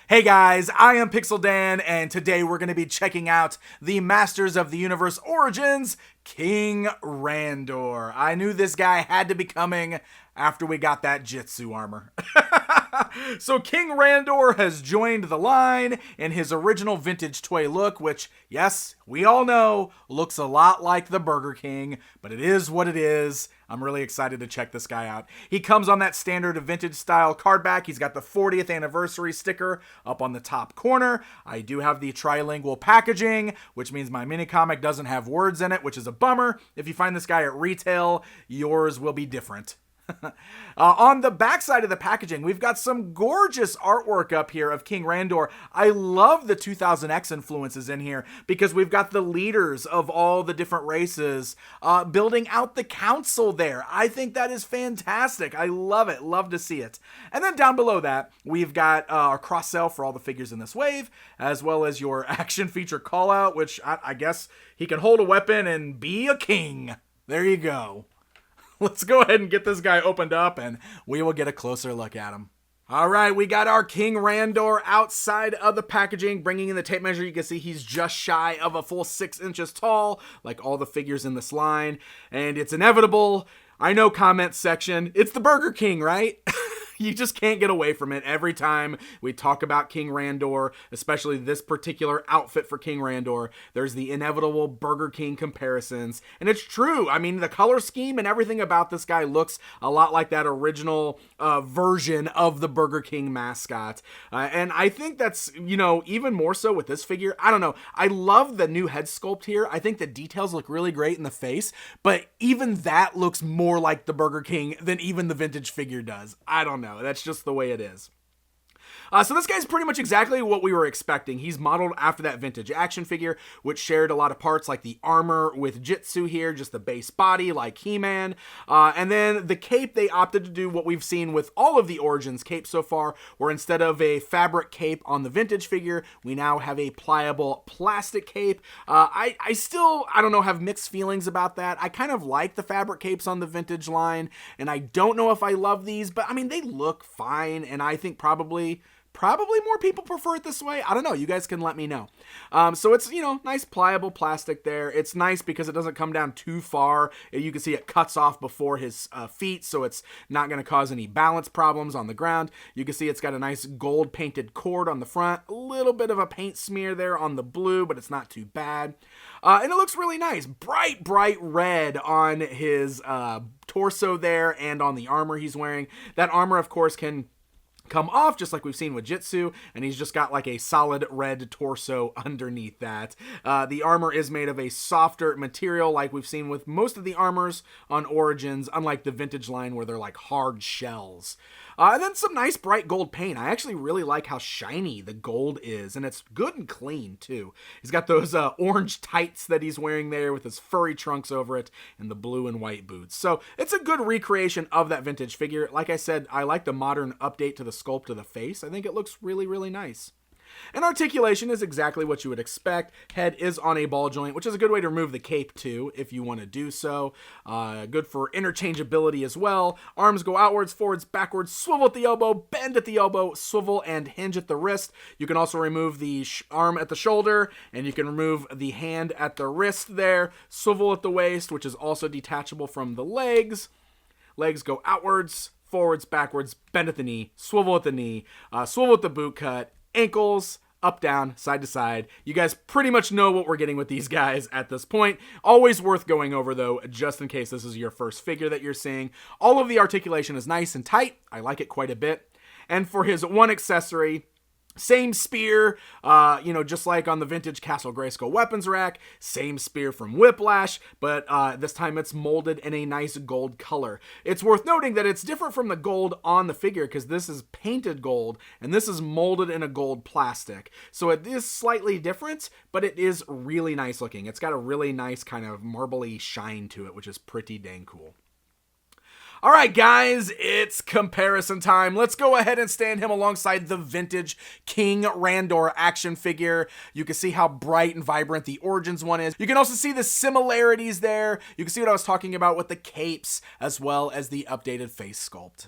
Hey guys, I am Pixel Dan, and today we're going to be checking out the Masters of the Universe Origins King Randor. I knew this guy had to be coming after we got that Jitsu armor. So King Randor has joined the line in his original vintage toy look, which, yes, we all know, looks a lot like the Burger King, but it is what it is. I'm really excited to check this guy out. He comes on that standard vintage style card back. He's got the 40th anniversary sticker up on the top corner. I do have the trilingual packaging, which means my mini comic doesn't have words in it, which is a bummer. If you find this guy at retail, yours will be different. On the back side of the packaging, we've got some gorgeous artwork up here of King Randor. I love the 2000X influences in here because we've got the leaders of all the different races building out the council there. I think that is fantastic. I love it. Love to see it. And then down below that, we've got our cross-sell for all the figures in this wave, as well as your action feature call-out, which I guess he can hold a weapon and be a king. There you go. Let's go ahead and get this guy opened up and we will get a closer look at him. All right, we got our King Randor outside of the packaging. Bringing in the tape measure, you can see he's just shy of a full 6 inches tall, like all the figures in this line. And it's inevitable. I know, comment section, it's the Burger King, right? You just can't get away from it every time we talk about King Randor, especially this particular outfit for King Randor. There's the inevitable Burger King comparisons. And it's true. I mean, the color scheme and everything about this guy looks a lot like that original version of the Burger King mascot. And I think that's, even more so with this figure. I don't know. I love the new head sculpt here. I think the details look really great in the face, but even that looks more like the Burger King than even the vintage figure does. I don't know. That's just the way it is. So this guy's pretty much exactly what we were expecting. He's modeled after that vintage action figure, which shared a lot of parts like the armor with Jitsu here, just the base body like He-Man. And then the cape, they opted to do what we've seen with all of the Origins capes so far, where instead of a fabric cape on the vintage figure, we now have a pliable plastic cape. I still, have mixed feelings about that. I kind of like the fabric capes on the vintage line, and I don't know if I love these, but they look fine, and I think probably more people prefer it this way. I don't know. You guys can let me know. So it's, nice pliable plastic there. It's nice because it doesn't come down too far. You can see it cuts off before his feet, so it's not going to cause any balance problems on the ground. You can see it's got a nice gold painted cord on the front. A little bit of a paint smear there on the blue, but it's not too bad. And it looks really nice. Bright red on his torso there and on the armor he's wearing. That armor, of course, can come off just like we've seen with Jitsu, and he's just got like a solid red torso underneath that. The armor is made of a softer material like we've seen with most of the armors on Origins, unlike the vintage line where they're like hard shells. And then some nice bright gold paint. I actually really like how shiny the gold is, and it's good and clean too. He's got those orange tights that he's wearing there with his furry trunks over it and the blue and white boots. So it's a good recreation of that vintage figure. Like I said, I like the modern update to the sculpt of the face. I think it looks really, really nice. And articulation is exactly what you would expect. Head is on a ball joint, which is a good way to remove the cape too, if you want to do so. Good for interchangeability as well. Arms go outwards, forwards, backwards, swivel at the elbow, bend at the elbow, swivel and hinge at the wrist. You can also remove the arm at the shoulder, and you can remove the hand at the wrist there. Swivel at the waist, which is also detachable from the legs. Legs go outwards, forwards, backwards, bend at the knee, swivel at the boot cut. Ankles, up, down, side to side. You guys pretty much know what we're getting with these guys at this point. Always worth going over, though, just in case this is your first figure that you're seeing. All of the articulation is nice and tight. I like it quite a bit. And for his one accessory, same spear, just like on the vintage Castle Grayskull weapons rack. Same spear from Whiplash, but this time it's molded in a nice gold color. It's worth noting that it's different from the gold on the figure because this is painted gold and this is molded in a gold plastic. So it is slightly different, but it is really nice looking. It's got a really nice kind of marbly shine to it, which is pretty dang cool. All right, guys, it's comparison time. Let's go ahead and stand him alongside the vintage King Randor action figure. You can see how bright and vibrant the Origins one is. You can also see the similarities there. You can see what I was talking about with the capes as well as the updated face sculpt.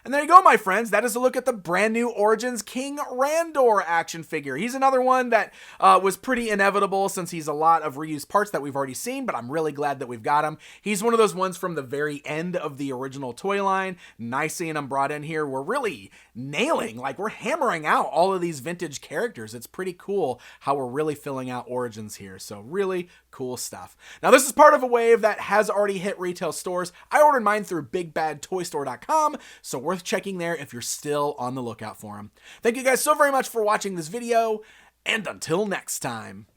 And there you go, my friends. That is a look at the brand new Origins King Randor action figure. He's another one that was pretty inevitable since he's a lot of reused parts that we've already seen, but I'm really glad that we've got him. He's one of those ones from the very end of the original toy line. Nice seeing him brought in here. We're really nailing, like we're hammering out all of these vintage characters. It's pretty cool how we're really filling out Origins here. So really cool stuff. Now this is part of a wave that has already hit retail stores. I ordered mine through BigBadToyStore.com, so worth checking there if you're still on the lookout for them. Thank you guys so very much for watching this video, and until next time.